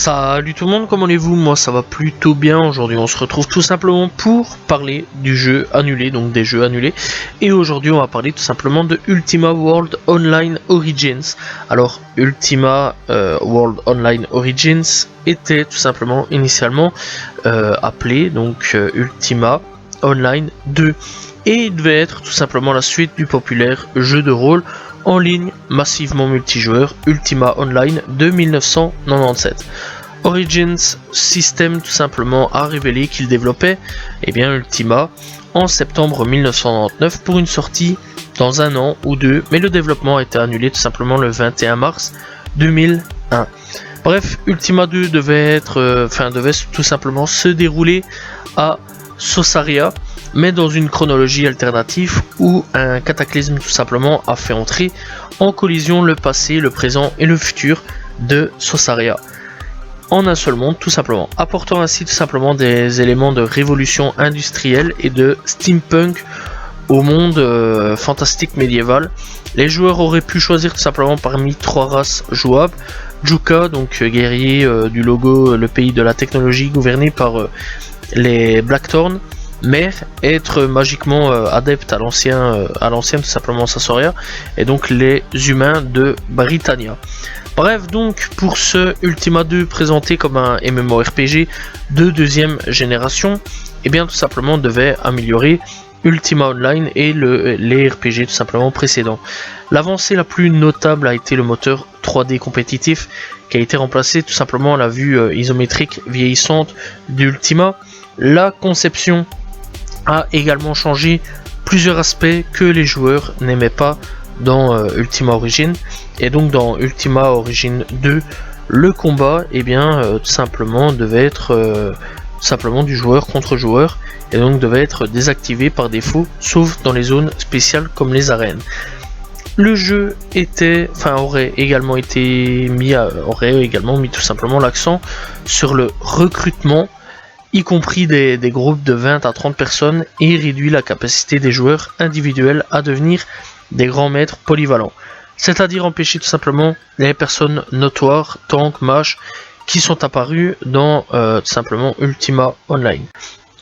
Salut tout le monde, comment allez-vous? Moi ça va plutôt bien. Aujourd'hui on se retrouve tout simplement pour parler du jeu annulé, donc des jeux annulés. Et aujourd'hui on va parler tout simplement de Ultima World Online Origins. Alors Ultima World Online Origins était tout simplement initialement appelé donc Ultima Online 2. Et il devait être tout simplement la suite du populaire jeu de rôle en ligne massivement multijoueur Ultima Online de 1997. Origins System tout simplement a révélé qu'il développait Ultima en septembre 1999 pour une sortie dans un an ou deux, mais le développement a été annulé tout simplement le 21 mars 2001. Bref, Ultima 2 devait tout simplement se dérouler à Sosaria, mais dans une chronologie alternative où un cataclysme tout simplement a fait entrer en collision le passé, le présent et le futur de Sosaria en un seul monde tout simplement, apportant ainsi tout simplement des éléments de révolution industrielle et de steampunk au monde fantastique médiéval. Les joueurs auraient pu choisir tout simplement parmi trois races jouables: Juka, donc guerrier du logo, le pays de la technologie gouverné par les Blackthorn, mais être magiquement adepte à l'ancienne tout simplement Sosaria, et donc les humains de Britannia. Bref, donc pour ce Ultima 2 présenté comme un MMORPG de deuxième génération, tout simplement devait améliorer Ultima Online et les RPG tout simplement précédents. L'avancée la plus notable a été le moteur 3D compétitif qui a été remplacé tout simplement à la vue isométrique vieillissante d'Ultima. La conception a également changé plusieurs aspects que les joueurs n'aimaient pas dans Ultima Origin, et donc dans Ultima Origin 2 le combat tout simplement devait être simplement du joueur contre joueur, et donc devait être désactivé par défaut sauf dans les zones spéciales comme les arènes. Le jeu aurait également mis tout simplement l'accent sur le recrutement, y compris des groupes de 20 à 30 personnes, et réduit la capacité des joueurs individuels à devenir des grands maîtres polyvalents, c'est-à-dire empêcher tout simplement les personnes notoires, tank, mage, qui sont apparues dans tout simplement Ultima Online.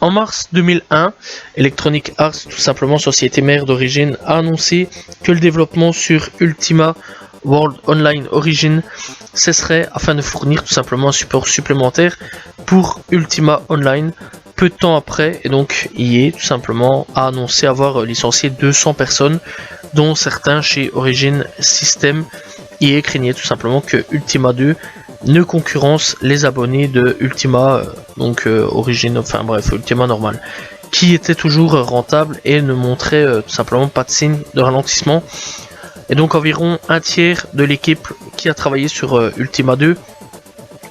En mars 2001, Electronic Arts, tout simplement société mère d'origine, a annoncé que le développement sur Ultima World Online Origin cesserait afin de fournir tout simplement un support supplémentaire pour Ultima Online. Peu de temps après, et donc EA tout simplement a annoncé avoir licencié 200 personnes, dont certains chez Origin System. EA craignait tout simplement que Ultima 2 ne concurrence les abonnés de Ultima, Ultima normal, qui était toujours rentable et ne montrait tout simplement pas de signe de ralentissement. Et donc environ un tiers de l'équipe qui a travaillé sur Ultima 2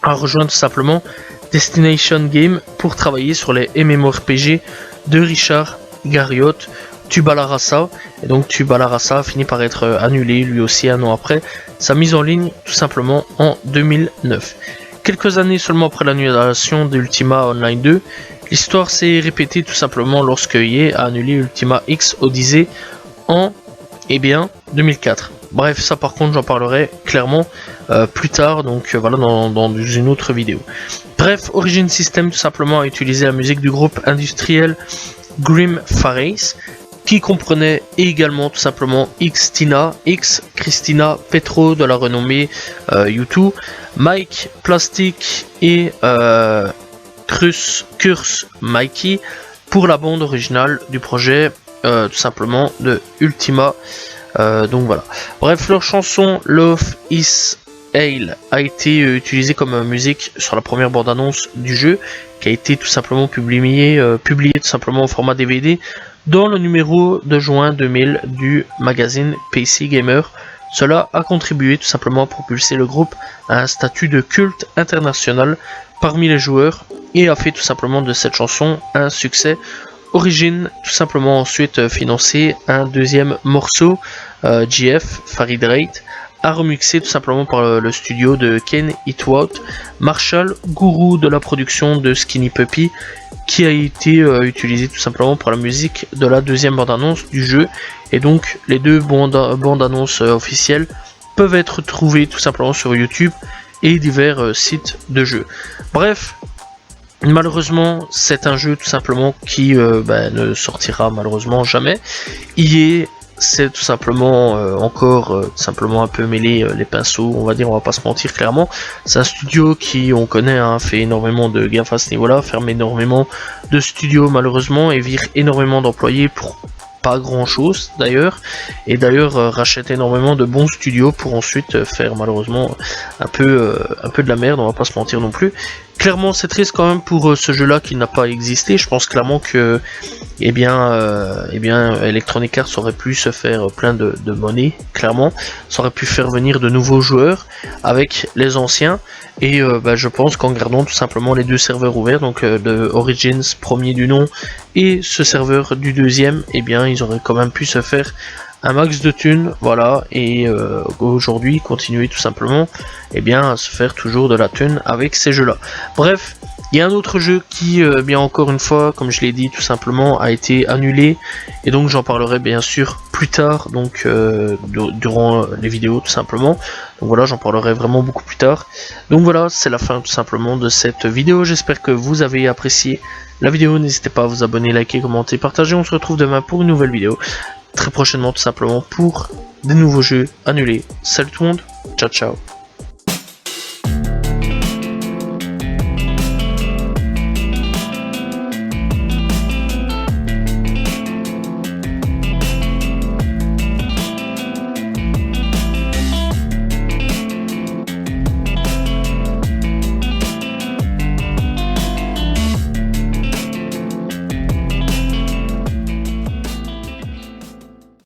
a rejoint tout simplement Destination Game pour travailler sur les MMORPG de Richard Garriott, Tubala Rasa. Et donc Tubala Rasa a fini par être annulé lui aussi un an après sa mise en ligne tout simplement en 2009. Quelques années seulement après l'annulation d'Ultima Online 2, l'histoire s'est répétée tout simplement lorsque EA a annulé Ultima X Odyssey en 2004. Bref, ça par contre j'en parlerai clairement plus tard, donc voilà, dans une autre vidéo. Bref, Origin System tout simplement a utilisé la musique du groupe industriel Grim Phares, qui comprenait également tout simplement Xtina, Christina Petro de la renommée U2, Mike Plastic et Curse Mikey pour la bande originale du projet tout simplement de Ultima. Donc voilà. Bref, leur chanson Love Is Ale a été utilisée comme musique sur la première bande-annonce du jeu, qui a été tout simplement publiée tout simplement au format DVD dans le numéro de juin 2000 du magazine PC Gamer. Cela a contribué tout simplement à propulser le groupe à un statut de culte international parmi les joueurs et a fait tout simplement de cette chanson un succès. Origin tout simplement ensuite financé un deuxième morceau, GF Farid Rate, a remixé tout simplement par le studio de Ken Hitchwood, Marshall, gourou de la production de Skinny Puppy, qui a été utilisé tout simplement pour la musique de la deuxième bande-annonce du jeu. Et donc les deux bandes-annonces officielles peuvent être trouvées tout simplement sur YouTube et divers sites de jeux. Bref, malheureusement, c'est un jeu tout simplement qui ne sortira malheureusement jamais. EA, c'est tout simplement encore simplement un peu mêlé les pinceaux, on va dire, on va pas se mentir clairement. C'est un studio qui, on connaît, hein, fait énormément de gaffes à ce niveau-là, ferme énormément de studios malheureusement et vire énormément d'employés pour pas grand chose d'ailleurs, et d'ailleurs rachète énormément de bons studios pour ensuite faire malheureusement un peu de la merde, on va pas se mentir non plus. Clairement c'est triste quand même pour ce jeu là qui n'a pas existé. Je pense clairement que Electronic Arts aurait pu se faire plein de monnaie, clairement, ça aurait pu faire venir de nouveaux joueurs avec les anciens, et je pense qu'en gardant tout simplement les deux serveurs ouverts, donc de Origins premier du nom et ce serveur du deuxième, et bien ils auraient quand même pu se faire un max de thunes, voilà, et aujourd'hui continuer tout simplement à se faire toujours de la thune avec ces jeux là. Bref, il y a un autre jeu qui, bien encore une fois, comme je l'ai dit, tout simplement a été annulé, et donc j'en parlerai bien sûr plus tard, donc durant les vidéos tout simplement. Donc voilà, j'en parlerai vraiment beaucoup plus tard. Donc voilà, c'est la fin tout simplement de cette vidéo. J'espère que vous avez apprécié la vidéo. N'hésitez pas à vous abonner, liker, commenter, partager. On se retrouve demain pour une nouvelle vidéo. Très prochainement tout simplement pour des nouveaux jeux annulés. Salut tout le monde, ciao ciao.